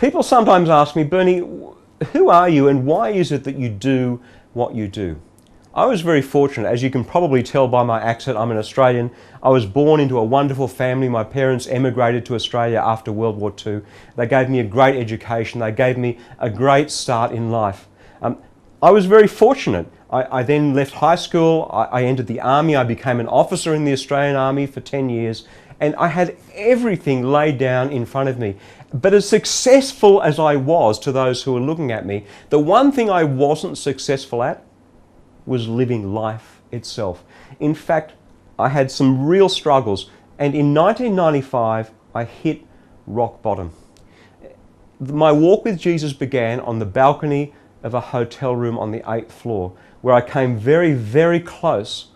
People sometimes ask me, Bernie, who are you and why is it that you do what you do? I was very fortunate. As you can probably tell by my accent, I'm an Australian. I was born into a wonderful family. My parents emigrated to Australia after World War II. They gave me a great education. They gave me a great start in life. I was very fortunate. I then left high school. I entered the army. I became an officer in the Australian Army for 10 years. And I had everything laid down in front of me. But as successful as I was to those who were looking at me, the one thing I wasn't successful at was living life itself. In fact, I had some real struggles. And in 1995, I hit rock bottom. My walk with Jesus began on the balcony of a hotel room on the 8th floor, where I came very, very close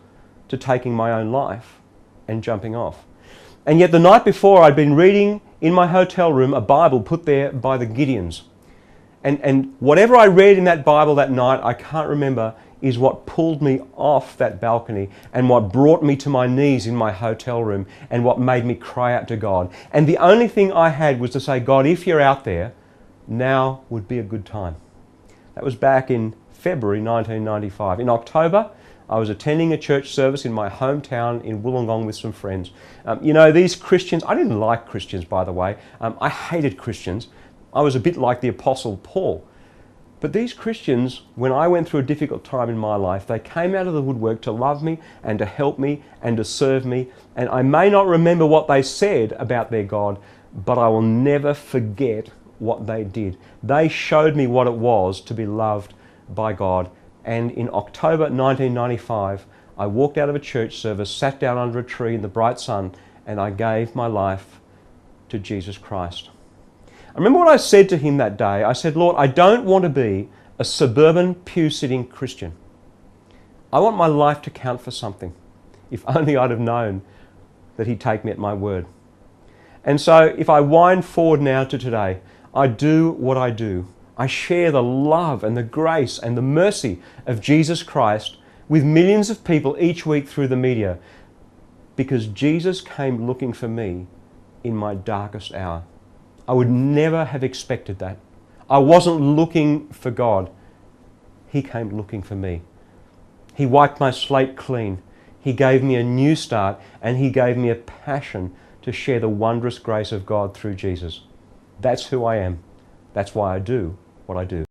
to taking my own life and jumping off. And yet the night before, I'd been reading in my hotel room a Bible put there by the Gideons. And whatever I read in that Bible that night, I can't remember, is what pulled me off that balcony and what brought me to my knees in my hotel room and what made me cry out to God. And the only thing I had was to say, God, if you're out there, now would be a good time. That was back in February 1995. In October, I was attending a church service in my hometown in Wollongong with some friends. You know, these Christians, I didn't like Christians, by the way. I hated Christians. I was a bit like the Apostle Paul. But these Christians, when I went through a difficult time in my life, they came out of the woodwork to love me and to help me and to serve me. And I may not remember what they said about their God, but I will never forget what they did. They showed me what it was to be loved by God. And in October 1995, I walked out of a church service, sat down under a tree in the bright sun, and I gave my life to Jesus Christ. I remember what I said to him that day. I said, Lord, I don't want to be a suburban pew-sitting Christian. I want my life to count for something. If only I'd have known that he'd take me at my word. And so if I wind forward now to today, I do what I do. I share the love and the grace and the mercy of Jesus Christ with millions of people each week through the media, because Jesus came looking for me in my darkest hour. I would never have expected that. I wasn't looking for God. He came looking for me. He wiped my slate clean. He gave me a new start, and he gave me a passion to share the wondrous grace of God through Jesus. That's who I am. That's why I do what I do.